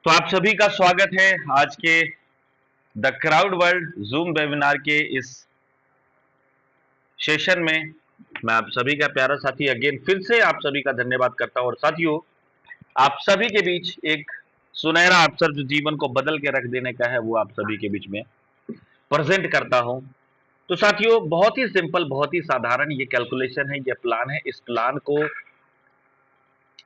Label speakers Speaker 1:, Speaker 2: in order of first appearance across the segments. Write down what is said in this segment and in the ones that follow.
Speaker 1: तो आप सभी का स्वागत है आज के the crowd world zoom webinar के इस सेशन में। मैं आप सभी का प्यारा साथी अगेन फिर से आप सभी का धन्यवाद करता हूं। और साथियों, आप सभी के बीच एक सुनहरा अवसर जो जीवन को बदल के रख देने का है वो आप सभी के बीच में प्रेजेंट करता हूं। तो साथियों, बहुत ही सिंपल, बहुत ही साधारण ये कैलकुलेशन है, ये प्लान है। इस प्लान को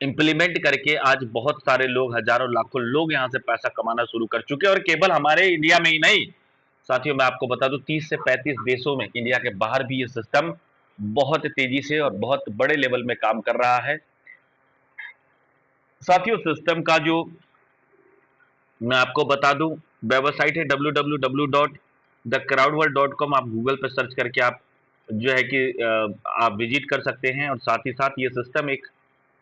Speaker 1: इंप्लीमेंट करके आज बहुत सारे लोग, हजारों लाखों लोग यहां से पैसा कमाना शुरू कर चुके हैं। और केवल हमारे इंडिया में ही नहीं साथियों, मैं आपको बता दूं 30 से 35 देशों में, इंडिया के बाहर भी ये सिस्टम बहुत तेजी से और बहुत बड़े लेवल में काम कर रहा है। साथियों, सिस्टम का जो मैं आपको बता दूं वेबसाइट है www.thecrowdworld.com। आप गूगल पर सर्च करके आप जो है कि आप विजिट कर सकते हैं। और साथ ही साथ ये सिस्टम एक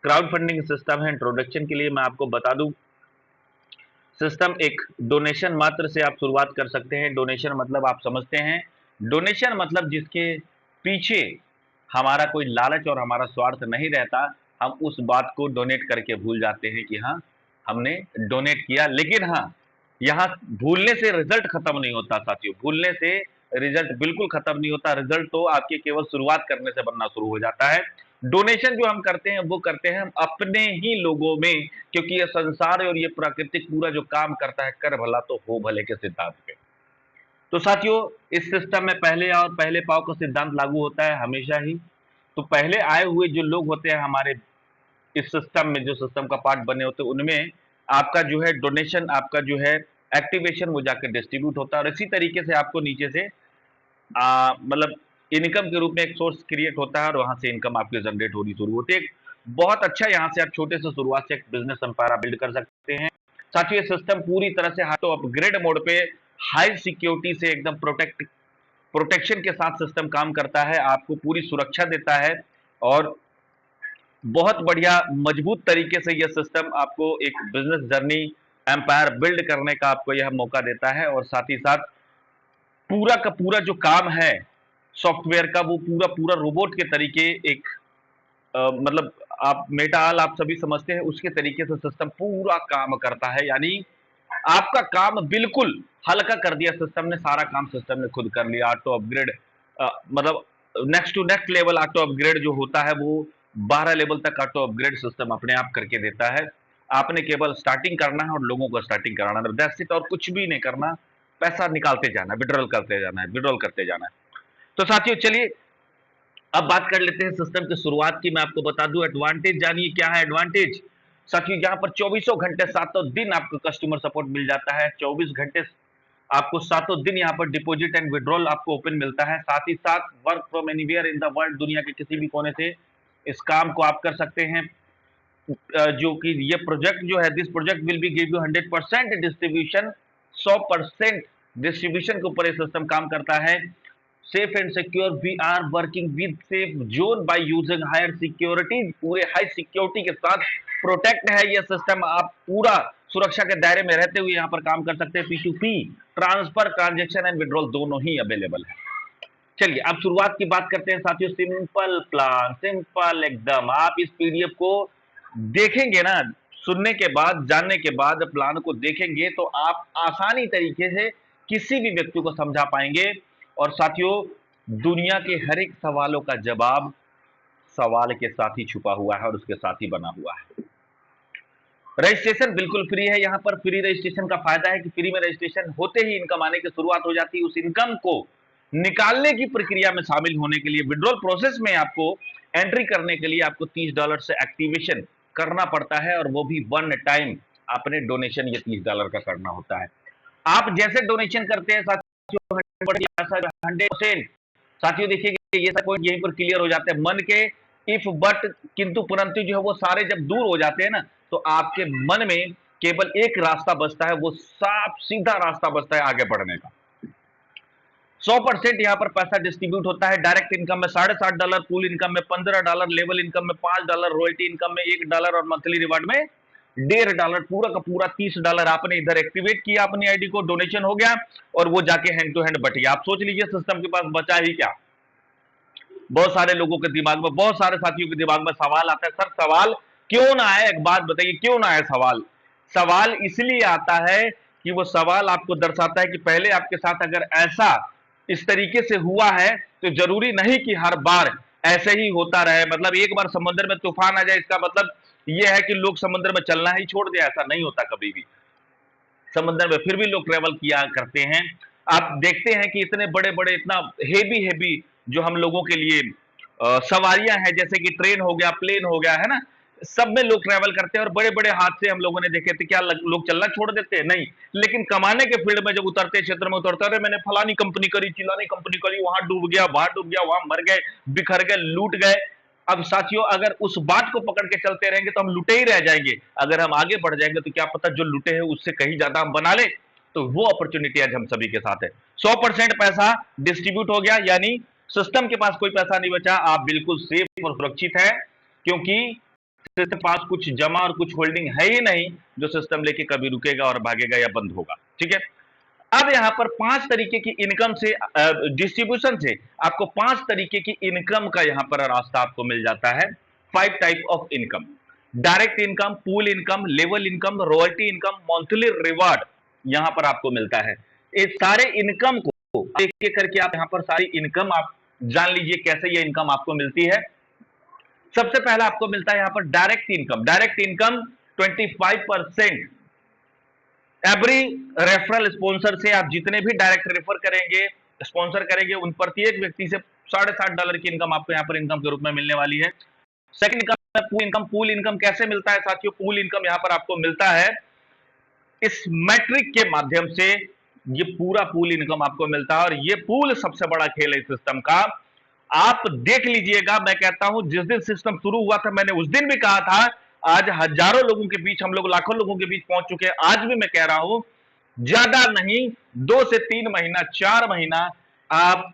Speaker 1: क्राउड फंडिंग सिस्टम है। इंट्रोडक्शन के लिए मैं आपको बता दूं, सिस्टम एक डोनेशन मात्र से आप शुरुआत कर सकते हैं। डोनेशन मतलब आप समझते हैं, डोनेशन मतलब जिसके पीछे हमारा कोई लालच और हमारा स्वार्थ नहीं रहता। हम उस बात को डोनेट करके भूल जाते हैं कि हाँ, हमने डोनेट किया। लेकिन हाँ, यहाँ भूलने से रिजल्ट खत्म नहीं होता साथियों, भूलने से रिजल्ट बिल्कुल खत्म नहीं होता। रिजल्ट तो आपके केवल शुरुआत करने से बनना शुरू हो जाता है। डोनेशन जो हम करते हैं वो करते हैं हम अपने ही लोगों में, क्योंकि ये संसार और ये प्राकृतिक पूरा जो काम करता है, कर भला तो हो भले के सिद्धांत पे। तो साथियों, इस सिस्टम में पहले और पहले पाव का सिद्धांत लागू होता है हमेशा ही। तो पहले आए हुए जो लोग होते हैं हमारे इस सिस्टम में, जो सिस्टम का पार्ट बने होते हैं, उनमें आपका जो है डोनेशन, आपका जो है एक्टिवेशन, वो जाकर डिस्ट्रीब्यूट होता है। और इसी तरीके से आपको नीचे से मतलब इनकम के रूप में एक सोर्स क्रिएट होता है और वहां से इनकम आपकी जनरेट होनी शुरू होती है। बहुत अच्छा, यहाँ से आप छोटे से शुरुआत से एक बिजनेस एम्पायर बिल्ड कर सकते हैं। साथियों, ये सिस्टम पूरी तरह से तो अपग्रेड मोड पे हाई सिक्योरिटी से एकदम प्रोटेक्शन के साथ सिस्टम काम करता है, आपको पूरी सुरक्षा देता है। और बहुत बढ़िया मजबूत तरीके से यह सिस्टम आपको एक बिजनेस जर्नी एम्पायर बिल्ड करने का आपको यह मौका देता है। और साथ ही साथ पूरा का पूरा जो काम है सॉफ्टवेयर का, वो पूरा पूरा रोबोट के तरीके एक मतलब आप मेटाल आप सभी समझते हैं, उसके तरीके से सिस्टम पूरा काम करता है। यानी आपका काम बिल्कुल हल्का कर दिया सिस्टम ने, सारा काम सिस्टम ने खुद कर लिया। ऑटो अपग्रेड मतलब next to next level auto upgrade जो होता है वो 12 लेवल तक ऑटो अपग्रेड सिस्टम अपने आप करके देता है। आपने केवल स्टार्टिंग करना है और लोगों को स्टार्टिंग कराना है, दैट्स इट। और कुछ भी नहीं करना, पैसा निकालते जाना है, विड्रॉल करते जाना है, विड्रॉल करते जाना है। तो साथियों, चलिए अब बात कर लेते हैं सिस्टम की शुरुआत की। मैं आपको बता दूं एडवांटेज, जानिए क्या है एडवांटेज। साथियों, यहाँ पर 24 घंटे 7 दिन आपको कस्टमर सपोर्ट मिल जाता है। 24 घंटे आपको 7 दिन यहाँ पर डिपॉजिट एंड विड्रॉल आपको ओपन मिलता है। साथ ही साथ work from anywhere in the world, दुनिया के किसी भी कोने से इस काम को आप कर सकते हैं। जो कि ये प्रोजेक्ट जो है, this project will be give you 100% distribution, 100% distribution के ऊपर ये सिस्टम काम करता है। Safe and secure, we are working with safe zone by using higher security, पूरे हाई सिक्योरिटी के साथ प्रोटेक्ट है ये सिस्टम। आप पूरा सुरक्षा के दायरे में रहते हुए यहाँ पर काम कर सकते हैं। P2P transfer, transaction and withdrawal दोनों ही अवेलेबल है। चलिए अब शुरुआत की बात करते हैं साथियों। सिंपल प्लान, सिंपल एकदम। आप इस पीडीएफ को देखेंगे ना, सुनने के बाद, जानने के बाद प्लान को देखेंगे तो आप आसानी तरीके से किसी भी व्यक्ति को समझा पाएंगे। और साथियों, दुनिया के हर एक सवालों का जवाब सवाल के साथ ही छुपा हुआ है और उसके साथ ही बना हुआ है। रजिस्ट्रेशन बिल्कुल फ्री है। यहाँ पर फ्री रजिस्ट्रेशन का फायदा है कि फ्री में रजिस्ट्रेशन होते ही इनकम आने की शुरुआत हो जाती है। उस इनकम को निकालने की प्रक्रिया में शामिल होने के लिए, विड्रॉल प्रोसेस में आपको एंट्री करने के लिए आपको $30 से एक्टिवेशन करना पड़ता है। और वो भी वन टाइम आपने डोनेशन ये $30 का करना होता है। आप जैसे डोनेशन करते हैं साथियों 100%, साथियों देखिए ये सब पॉइंट यहीं पर क्लियर हो जाते हैं। मन के इफ बट किंतु परंतु जो है वो सारे जब दूर हो जाते हैं ना, तो आपके मन में केवल एक रास्ता बचता है, वो साफ सीधा रास्ता बचता है आगे बढ़ने का। 100% यहाँ पर पैसा डिस्ट्रीब्यूट होता है। डायरेक्ट इनकम में $7.5, पूल इनकम में $15, लेवल इनकम में $5, रॉयल्टी इनकम में $1 और मंथली रिवार्ड में $1.5। पूरा का पूरा $30 आपने इधर एक्टिवेट किया अपनी आईडी को, डोनेशन हो गया और वो जाके हैंड टू हैंड बट गया। आप सोच लीजिए सिस्टम के पास बचा ही क्या। बहुत सारे लोगों के दिमाग में, बहुत सारे साथियों के दिमाग में सवाल आता है, सर सवाल क्यों ना आए, एक बात बताइए क्यों ना आए सवाल। सवाल इसलिए आता है कि वो सवाल आपको दर्शाता है कि पहले आपके साथ अगर ऐसा इस तरीके से हुआ है तो जरूरी नहीं कि हर बार ऐसे ही होता रहे। मतलब एक बार समुद्र में तूफान आ जाए इसका मतलब यह है कि लोग समुद्र में चलना ही छोड़ दे, ऐसा नहीं होता कभी भी। समुद्र में फिर भी लोग ट्रेवल किया करते हैं। आप देखते हैं कि इतने बड़े बड़े, इतना हेवी हेवी जो हम लोगों के लिए सवारियां हैं, जैसे कि ट्रेन हो गया, प्लेन हो गया, है ना, सब में लोग ट्रेवल करते हैं। और बड़े बड़े हादसे हम लोगों ने देखे थे। क्या लोग चलना छोड़ देते हैं? नहीं। लेकिन कमाने के फील्ड में जब उतरते, क्षेत्र में उतरते, अरे मैंने फलानी कंपनी करी, चिलानी कंपनी करी, वहां डूब गया, वहां डूब गया, वहां मर गए, बिखर गए, लूट गए। अब साथियों, अगर उस बात को पकड़ के चलते रहेंगे तो हम लुटे ही रह जाएंगे। अगर हम आगे बढ़ जाएंगे तो क्या पता जो लुटे हैं उससे कहीं ज्यादा हम बना ले। तो वो अपॉर्चुनिटी आज हम सभी के साथ है। 100% पैसा डिस्ट्रीब्यूट हो गया, यानी सिस्टम के पास कोई पैसा नहीं बचा। आप बिल्कुल सेफ और सुरक्षित है, क्योंकि सिस्टम के पास कुछ जमा और कुछ होल्डिंग है ही नहीं जो सिस्टम लेके कभी रुकेगा और भागेगा या बंद होगा। ठीक है। अब यहां पर 5 तरीके की इनकम से, डिस्ट्रीब्यूशन से आपको 5 तरीके की इनकम का यहां पर रास्ता आपको मिल जाता है। 5 type of income: direct income, pool income, level income, royalty income, monthly reward यहां पर आपको मिलता है। इस सारे इनकम को एक एक करके आप यहां पर सारी इनकम आप जान लीजिए कैसे ये इनकम आपको मिलती है। सबसे पहला आपको मिलता है यहां पर direct income. Direct income 25% every referral sponsor से। आप जितने भी डायरेक्ट रेफर करेंगे, स्पॉन्सर करेंगे, उन प्रत्येक व्यक्ति से $7.5 की इनकम आपको यहां पर इनकम के रूप में मिलने वाली है। सेकंड इनकम है पूल इनकम। पूल इनकम कैसे मिलता है साथियों? पूल इनकम यहां पर आपको मिलता है इस मैट्रिक के माध्यम से। ये पूरा पूल इनकम आपको मिलता है और ये पूल सबसे बड़ा खेल है इस सिस्टम का। आप देख लीजिएगा, मैं कहता हूं जिस दिन सिस्टम शुरू हुआ था मैंने उस दिन भी कहा था, आज हजारों लोगों के बीच हम लोग, लाखों लोगों के बीच पहुंच चुके हैं। आज भी मैं कह रहा हूं, ज्यादा नहीं, 2 से 3 महीना, 4 महीना आप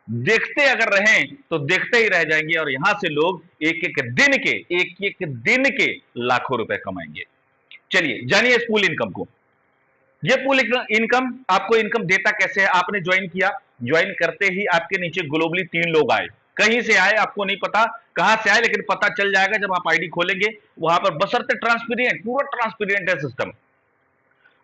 Speaker 1: देखते अगर रहें तो देखते ही रह जाएंगे और यहां से लोग एक एक दिन के लाखों रुपए कमाएंगे। चलिए जानिए इस पूल इनकम को। ये पूल इनकम आपको इनकम देता कैसे है? आपने ज्वाइन किया, ज्वाइन करते ही आपके नीचे ग्लोबली 3 लोग आए। कहीं से आए आपको नहीं पता कहां से आए, लेकिन पता चल जाएगा जब आप आईडी खोलेंगे। वहां पर बशर्ते ट्रांसपेरेंट, पूरा ट्रांसपेरेंट है सिस्टम।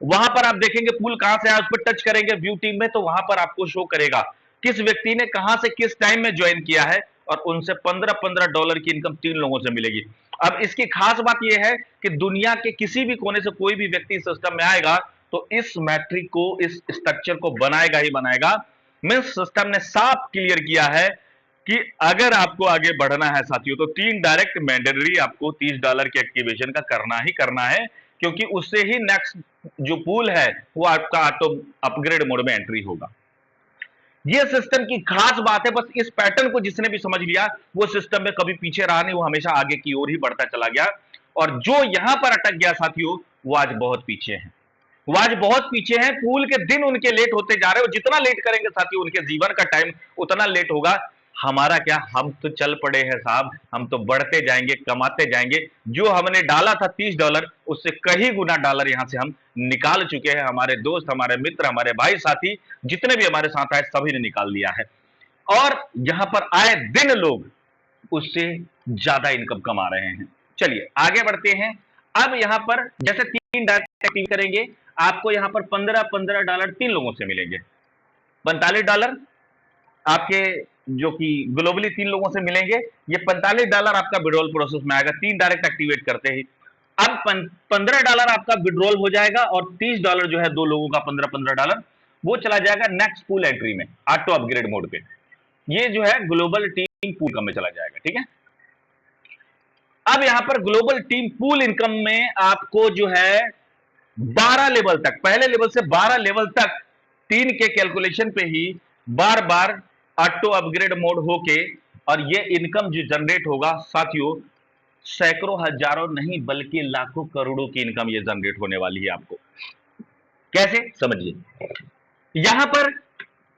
Speaker 1: वहां पर आप देखेंगे पूल कहां से आया, उस पर टच करेंगे व्यू टीम में, तो वहां पर आपको शो करेगा किस व्यक्ति ने कहां से किस टाइम में ज्वाइन किया है। और उनसे $15 की इनकम 3 लोगों से मिलेगी। अब इसकी खास बात यह है कि दुनिया के किसी भी कोने से कोई भी व्यक्ति सिस्टम में आएगा तो इस मैट्रिक को, इस स्ट्रक्चर को बनाएगा ही बनाएगा। मींस सिस्टम ने साफ क्लियर किया है कि अगर आपको आगे बढ़ना है साथियों तो 3 डायरेक्ट मैंडेटरी आपको $30 के एक्टिवेशन का करना ही करना है, क्योंकि उससे ही नेक्स्ट जो पूल है वो आपका ऑटो अपग्रेड मोड में एंट्री होगा। ये सिस्टम की खास बात है। बस इस पैटर्न को जिसने भी समझ लिया वो सिस्टम में कभी पीछे रहा नहीं, वो हमेशा आगे की ओर ही बढ़ता चला गया। और जो यहां पर अटक गया साथियों, वो आज बहुत पीछे हैं। वो आज बहुत पीछे हैं। पूल के दिन उनके लेट होते जा रहे हैं। जितना लेट करेंगे साथियों उनके जीवन का टाइम उतना लेट होगा। हमारा क्या, हम तो चल पड़े हैं साहब, हम तो बढ़ते जाएंगे, कमाते जाएंगे। जो हमने डाला था $30, उससे कहीं गुना डॉलर यहां से हम निकाल चुके हैं। हमारे दोस्त, हमारे मित्र, हमारे भाई साथी जितने भी हमारे साथ आए सभी ने निकाल लिया है। और यहां पर आए दिन लोग उससे ज्यादा इनकम कमा रहे हैं। चलिए आगे बढ़ते हैं। अब यहां पर जैसे 3 डायरेक्ट एक्टिव करेंगे, आपको यहां पर $15 3 लोगों से मिलेंगे। $45 आपके जो कि ग्लोबली 3 लोगों से मिलेंगे। ये $45 आपका विड्रॉल प्रोसेस में आएगा 3 डायरेक्ट एक्टिवेट करते ही। अब $15 आपका विड्रॉल हो जाएगा और $30 जो है 2 लोगों का $15 वो चला जाएगा नेक्स्ट पूल एंट्री में, ऑटो अपग्रेड मोड पे। ये जो है ग्लोबल टीम पूल इनकम में चला जाएगा। ठीक है। अब यहां पर ग्लोबल टीम पूल इनकम में आपको जो है 12 लेवल तक, पहले लेवल से 12 लेवल तक 3 के कैलकुलेशन पे ही बार बार ऑटो अपग्रेड मोड होके और ये इनकम जो जनरेट होगा साथियों, सैकड़ों, हजारों नहीं बल्कि लाखों करोड़ों की इनकम ये जनरेट होने वाली है। आपको कैसे समझिए, यहां पर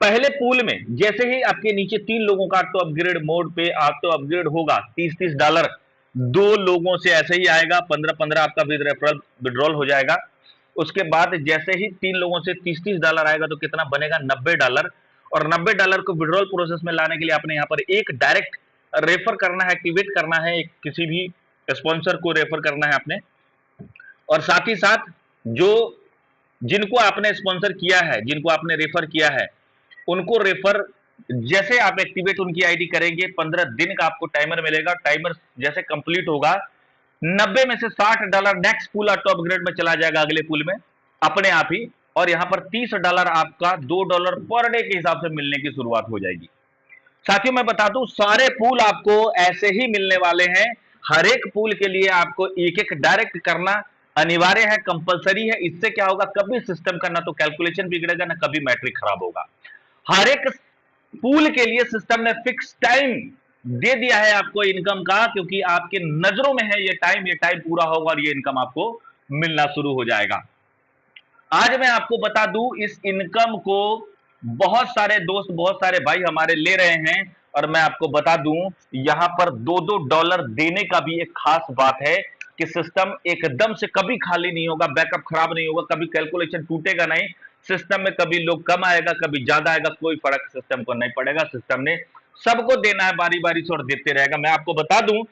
Speaker 1: पहले पूल में जैसे ही आपके नीचे 3 लोगों का ऑटो अपग्रेड मोड पे ऑटो अपग्रेड होगा, $30 2 लोगों से ऐसे ही आएगा, 15 आपका विद रेफरल विड्रॉल हो जाएगा। उसके बाद जैसे ही 3 लोगों से $30 आएगा तो कितना बनेगा, $90। और $90 को विड्रॉल प्रोसेस में लाने के लिए आपने यहां पर एक डायरेक्ट रेफर करना है, एक्टिवेट करना है, किसी भी स्पॉन्सर को रेफर करना है आपने। और साथ ही साथ जो जिनको आपने स्पॉन्सर किया है, जिनको आपने रेफर किया है, उनको रेफर जैसे आप एक्टिवेट उनकी आईडी करेंगे, 15 दिन का आपको टाइमर मिलेगा। टाइमर जैसे कंप्लीट होगा, 90 में से $60 नेक्स्ट पूल ऑटो अपग्रेड में चला जाएगा, अगले पूल में अपने आप ही। और यहां पर $30 आपका $2 पर डे के हिसाब से मिलने की शुरुआत हो जाएगी। साथियों मैं बता दूं, सारे पूल आपको ऐसे ही मिलने वाले हैं। हर एक पूल के लिए आपको एक एक डायरेक्ट करना अनिवार्य है, कंपलसरी है। इससे क्या होगा, कभी सिस्टम का ना तो कैलकुलेशन बिगड़ेगा, ना कभी मैट्रिक खराब होगा। हर एक पूल के लिए सिस्टम ने फिक्स टाइम दे दिया है आपको इनकम का, क्योंकि आपके नजरों में है ये टाइम पूरा होगा और ये इनकम आपको मिलना शुरू हो जाएगा। आज मैं आपको बता दूं, इस इनकम को बहुत सारे दोस्त, बहुत सारे भाई हमारे ले रहे हैं। और मैं आपको बता दूं, यहां पर $2 देने का भी एक खास बात है कि सिस्टम एकदम से कभी खाली नहीं होगा, बैकअप खराब नहीं होगा, कभी कैलकुलेशन टूटेगा नहीं। सिस्टम में कभी लोग कम आएगा, कभी ज्यादा आएगा, कोई फर्क सिस्टम को नहीं पड़ेगा। सिस्टम ने सबको देना है बारी बारी से और देते रहेगा। मैं आपको बता दूं,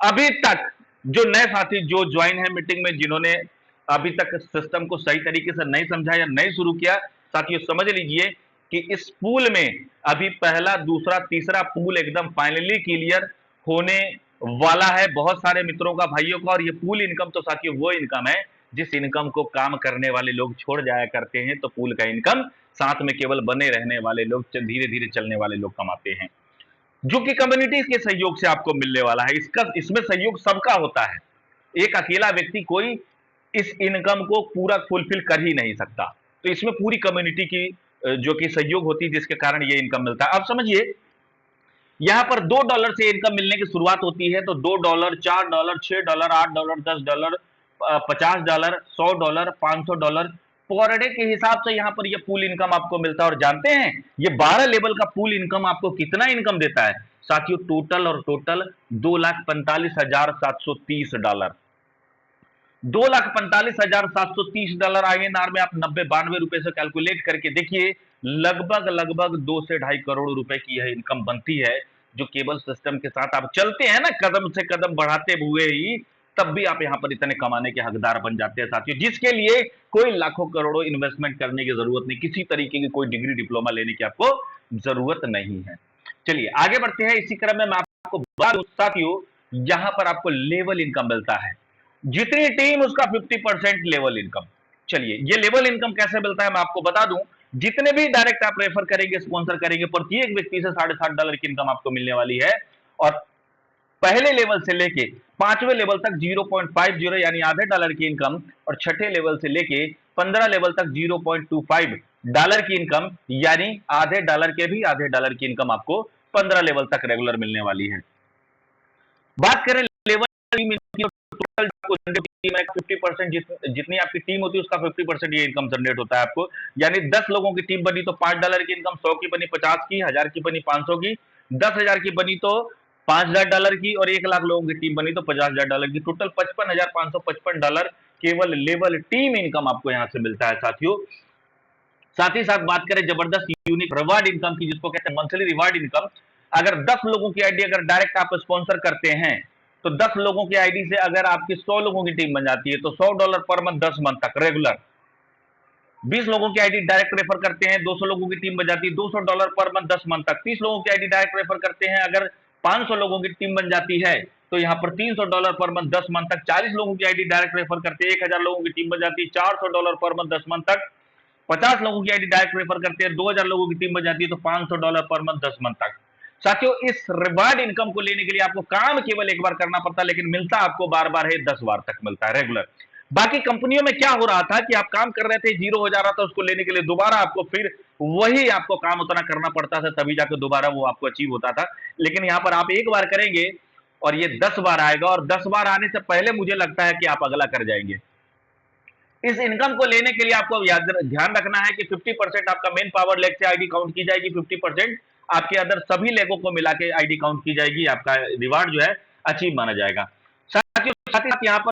Speaker 1: अभी तक जो नए साथी जो ज्वाइन है मीटिंग में, जिन्होंने अभी तक सिस्टम को सही तरीके से नहीं समझा या नहीं शुरू किया, साथियों समझ लीजिए कि इस पूल में अभी पहला, दूसरा, तीसरा पूल एकदम फाइनली क्लियर होने वाला है बहुत सारे मित्रों का, भाइयों का। और ये पूल इनकम तो साथियों वो इनकम है जिस इनकम को काम करने वाले लोग छोड़ जाया करते हैं, तो पूल का इनकम साथ में केवल बने रहने वाले लोग, धीरे धीरे चलने वाले लोग कमाते हैं, जो कि कम्युनिटी के सहयोग से आपको मिलने वाला है। इसमें सहयोग सबका होता है, एक अकेला व्यक्ति कोई इस इनकम को पूरा फुलफिल कर ही नहीं सकता। तो इसमें पूरी कम्युनिटी की जो कि सहयोग होती है, जिसके कारण ये इनकम मिलता है। अब समझिए, यहां पर $2 से इनकम मिलने की शुरुआत होती है, तो $2, $4, $6, $8, $10, $50, $100, $500 पर डे के हिसाब से यहां पर ये पूल इनकम आपको मिलता है। और जानते हैं ये 12 लेवल का पूल इनकम आपको कितना इनकम देता है साथियों? टोटल $2,45,730। $2,45,730 INR में आप 90-92 रुपए से कैलकुलेट करके देखिए, लगभग 2 से 2.5 करोड़ रुपए की यह इनकम बनती है, जो केबल सिस्टम के साथ आप चलते हैं ना, कदम से कदम बढ़ाते हुए ही, तब भी आप यहां पर इतने कमाने के हकदार बन जाते हैं साथियों, जिसके लिए कोई लाखों करोड़ों इन्वेस्टमेंट करने की जरूरत नहीं, किसी तरीके की कोई डिग्री डिप्लोमा लेने की आपको जरूरत नहीं है। चलिए आगे बढ़ते हैं। इसी क्रम में मैं आपको बता दूं साथियों, यहां पर आपको लेवल इनकम मिलता है, जितनी टीम उसका 50% लेवल इनकम। चलिए ये लेवल इनकम कैसे मिलता है मैं आपको बता दूं, जितने भी डायरेक्ट आप रेफर करेंगे, स्पॉन्सर करेंगे, प्रत्येक व्यक्ति से $7.5 की इनकम आपको मिलने वाली है। और पहले लेवल से लेके 5वें लेवल तक 0.50 यानी $0.5 की इनकम, और छठे लेवल से लेके 15 लेवल तक $0.25 की इनकम, यानी $0.5 के भी $0.5 की इनकम आपको 15 लेवल तक रेगुलर मिलने वाली है। बात करें लेवल टोटल, 50% जितनी आपकी टीम होती है उसका 50% ये इनकम जनरेट होता है आपको। यानी 10 लोगों की टीम बनी तो $5 की इनकम, 100 की बनी 50 की, 1000 की बनी 500 की, 10,000 की बनी तो $5,000 की, और 1 लाख लोगों की टीम बनी तो $50,000 की। टोटल $55,555 केवल लेवल टीम इनकम आपको यहां से मिलता है साथियों। साथ ही साथ बात करें जबरदस्त यूनिक रिवार्ड इनकम की, जिसको कहते हैं मंथली रिवार्ड इनकम। अगर 10 लोगों की आईडी अगर डायरेक्ट आप स्पॉन्सर करते हैं, तो 10 लोगों की आईडी से अगर आपकी 100 लोगों की टीम बन जाती है, तो $100 पर मंथ 10 मंथ तक रेगुलर। 20 लोगों की आईडी डायरेक्ट रेफर करते हैं, 200 लोगों की टीम बन जाती है, $200 पर मंथ 10 मंथ तक। 30 लोगों की आईडी डायरेक्ट रेफर करते हैं, अगर 500 लोगों की टीम बन जाती है, तो यहां पर $300 पर मंथ 10 मंथ तक। 40 लोगों की आईडी डायरेक्ट रेफर करते हैं, 1000 लोगों की टीम बन जाती है, $400 पर मंथ 10 मंथ तक। 50 लोगों की आईडी डायरेक्ट रेफर करते हैं, 2000 लोगों की टीम बन जाती है, तो $500 पर मंथ 10 मंथ तक। साथियों इस रिवार्ड इनकम को लेने के लिए आपको काम केवल एक बार करना पड़ता है, लेकिन मिलता आपको बार बार है, 10 बार तक मिलता है रेगुलर। बाकी कंपनियों में क्या हो रहा था कि आप काम कर रहे थे, जीरो हो जा रहा था, उसको लेने के लिए दोबारा आपको फिर वही आपको काम उतना करना पड़ता था, तभी जाकर दोबारा वो आपको अचीव होता था। लेकिन यहां पर आप एक बार करेंगे और ये 10 बार आएगा, और 10 बार आने से पहले मुझे लगता है कि आप अगला कर जाएंगे। इस इनकम को लेने के लिए आपको ध्यान रखना है कि 50% आपका मेन पावर लेग से आईडी काउंट की जाएगी, 50% आपके अदर सभी लेगों को मिला के आईडी काउंट की जाएगी, आपका रिवार्ड जो है अचीव माना जाएगा। साथ ही साथ यहाँ पर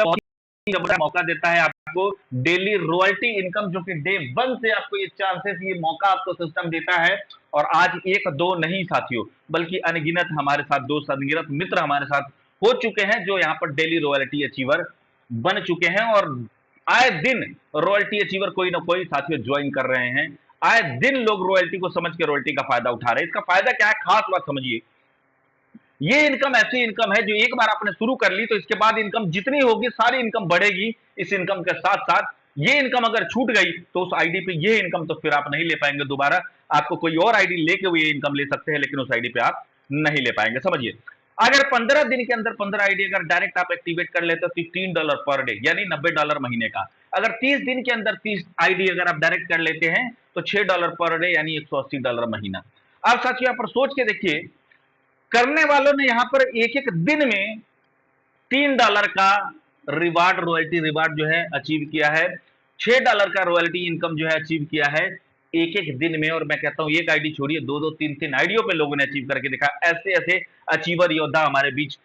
Speaker 1: बहुत ही जबरदस्त मौका देता है आपको डेली रॉयल्टी इनकम, जो कि डे 1 से आपको ये चांसेस, ये मौका आपको सिस्टम देता है। और आज 1-2 नहीं साथियों, बल्कि अनगिनत हमारे साथ दोस्त, अनगिनत मित्र हमारे साथ हो चुके हैं, जो यहाँ पर डेली रॉयल्टी अचीवर बन चुके हैं। और आए दिन रॉयल्टी अचीवर कोई ना कोई साथियों ज्वाइन कर रहे हैं, आए दिन लोग रॉयल्टी को समझ के रॉयल्टी का फायदा उठा रहे हैं। इसका फायदा क्या है, खास बात समझिए। ये इनकम ऐसी इनकम है जो एक बार आपने शुरू कर ली तो इसके बाद इनकम जितनी होगी सारी इनकम बढ़ेगी। इस इनकम के साथ साथ ये इनकम अगर छूट गई तो उस आईडी पे ये इनकम तो फिर आप नहीं ले पाएंगे दोबारा। आपको कोई और आईडी लेके वो ये इनकम ले सकते हैं, लेकिन उस आईडी पे आप नहीं ले पाएंगे। समझिए, अगर 15 दिन के अंदर 15 आईडी अगर डायरेक्ट आप एक्टिवेट कर लेते हो तो $3 पर डे यानी $90 महीने का। अगर 30 दिन के अंदर 30 आईडी अगर आप डायरेक्ट कर लेते हैं तो $6 पर डे यानी $180 महीना। अब साथियों यहाँ पर सोच के देखिए, करने वालों ने यहां पर एक एक दिन में $3 का रिवार्ड, रॉयल्टी रिवार्ड जो है अचीव किया है। $6 का रॉयल्टी इनकम जो है अचीव किया है एक एक दिन में। और मैं कहता हूं एक आईडी छोड़िए, दो दो तीन तीन आईडियों पे लोगों ने अचीव करके दिखा। ऐसे ऐसे अचीवर योद्धा हमारे बीच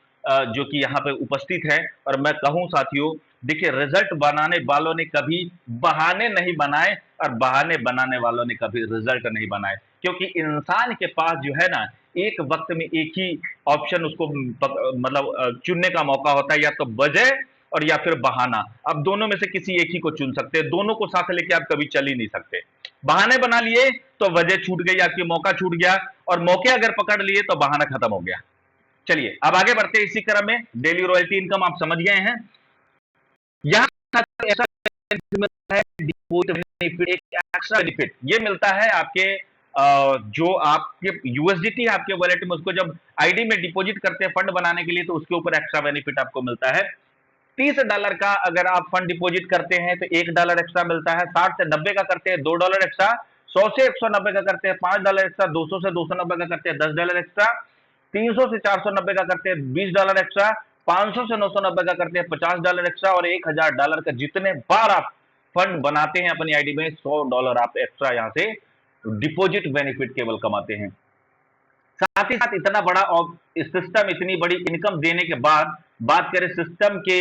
Speaker 1: जो कि यहाँ पे उपस्थित है। और मैं कहूं साथियों, देखिए रिजल्ट बनाने वालों ने कभी बहाने नहीं बनाए और बहाने बनाने वालों ने कभी रिजल्ट नहीं बनाए, क्योंकि इंसान के पास जो है ना एक वक्त में एक ही ऑप्शन उसको मतलब चुनने का मौका होता है, या तो वजह और या फिर बहाना। अब दोनों में से किसी एक ही को चुन सकते हैं, दोनों को साथ लेके आप कभी चल ही नहीं सकते। बहाने बना लिए तो वजह छूट गई, आपकी मौका छूट गया, और मौके अगर पकड़ लिए तो बहाना खत्म हो गया। चलिए अब आगे बढ़ते हैं इसी क्रम में। डेली रॉयल्टी इनकम आप समझ गए हैं। यहां ऐसा मिलता है डिपॉजिट बेनिफिट, एक एक्स्ट्रा बेनिफिट ये मिलता है आपके जो आपके यूएसडीटी आपके वॉलेट में, उसको जब आईडी में डिपॉजिट करते हैं फंड बनाने के लिए तो उसके ऊपर एक्स्ट्रा बेनिफिट आपको मिलता है। $30 का अगर आप फंड डिपॉजिट करते हैं तो $1 एक्स्ट्रा मिलता है। 60 से 90 का करते हैं $2 एक्स्ट्रा, 100 से 190 का करते हैं $5 एक्स्ट्रा, 200 से 290 का करते हैं $10 एक्स्ट्रा, 300 से 490 का करते हैं $20 एक्स्ट्रा, 500 से 990 का करते हैं $50 एक्स्ट्रा, और $1000 का जितने बार आप फंड बनाते हैं अपनी आईडी में $100 आप एक्स्ट्रा यहां से डिपॉजिट बेनिफिट केवल कमाते हैं। साथ ही साथ इतना बड़ा सिस्टम, इतनी बड़ी इनकम देने के बाद बात करें सिस्टम के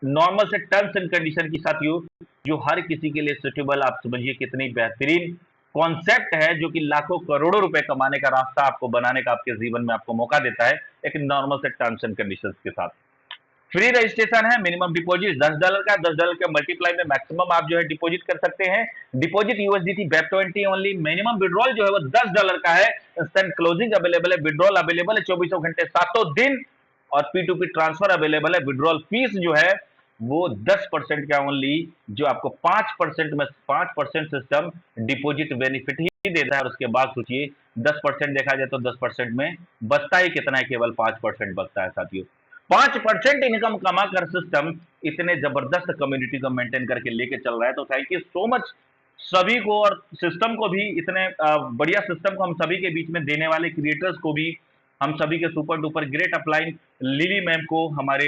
Speaker 1: नॉर्मल से टर्म्स एंड कंडीशन की साथियों, जो हर किसी के लिए सुटेबल, आप समझिए कितनी बेहतरीन कॉन्सेप्ट है, जो कि लाखों करोड़ों रुपए कमाने का रास्ता आपको बनाने का आपके जीवन में आपको मौका देता है एक नॉर्मल से टर्म्स एंड कंडीशन के साथ। फ्री रजिस्ट्रेशन है, मिनिमम डिपॉजिट $10 का, $10 के मल्टीप्लाई में मैक्सिमम आप जो है डिपॉजिट कर सकते हैं। डिपॉजिट यूएसडीटी वेब20 ओनली। मिनिमम विड्रॉल जो है वो $10 का है। इंस्टेंट क्लोजिंग अवेलेबल है, विड्रॉल अवेलेबल है 24 घंटे 7 दिन, और P2P ट्रांसफर अवेलेबल है। विड्रॉल फीस जो है वो 10% का ओनली, जो आपको 5% में 5% सिस्टम डिपॉजिट बेनिफिट ही देता है। और उसके बाद सोचिए 10% देखा जाए तो 10% में बचता ही कितना है, केवल 5% बचता है साथियों। 5% इनकम कमाकर सिस्टम इतने जबरदस्त कम्युनिटी को मेंटेन करके लेके चल रहा है। तो थैंक यू सो मच सभी को, और सिस्टम को भी, इतने बढ़िया सिस्टम को हम सभी के बीच में देने वाले क्रिएटर्स को भी, हम सभी के super duper great upline lily ma'am को, हमारे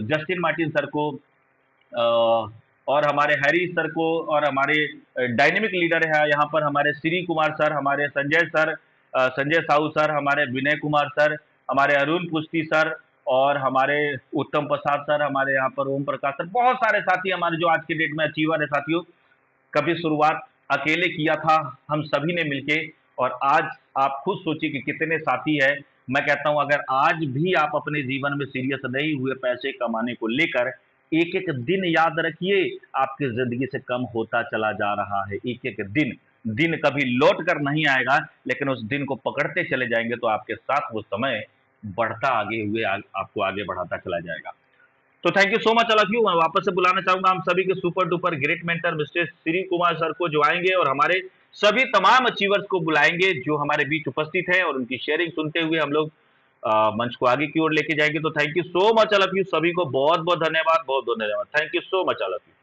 Speaker 1: जस्टिन मार्टिन सर को, और हमारे हैरी सर को, और हमारे डायनेमिक लीडर है यहाँ पर हमारे श्री कुमार सर, हमारे संजय सर, संजय साहू सर, हमारे विनय कुमार सर, हमारे अरुण पुष्टि सर, और हमारे उत्तम प्रसाद सर, हमारे यहाँ पर ओम प्रकाश सर, बहुत सारे साथी हमारे जो आज के डेट में अचीवर है साथियों। कभी शुरुआत अकेले किया था हम सभी ने मिलके, और आज आप खुद सोचिए कि कितने साथी है। मैं कहता हूं अगर आज भी आप अपने जीवन में सीरियस नहीं हुए पैसे कमाने को लेकर, एक एक दिन याद रखिए आपकी जिंदगी से कम होता चला जा रहा है। एक एक दिन कभी लौट कर नहीं आएगा, लेकिन उस दिन को पकड़ते चले जाएंगे तो आपके साथ वो समय बढ़ता आगे हुए आपको आगे बढ़ाता चला जाएगा। तो thank you so much all of you. मैं वापस से बुलाना चाहूंगा हम सभी के super duper great mentor mister Shri Kumar sir को, जो आएंगे और हमारे सभी तमाम अचीवर्स को बुलाएंगे जो हमारे बीच उपस्थित है, और उनकी शेयरिंग सुनते हुए हम लोग मंच को आगे की ओर लेके जाएंगे। तो thank you so much all of you, सभी को बहुत बहुत धन्यवाद, बहुत बहुत धन्यवाद। Thank you so much all of you.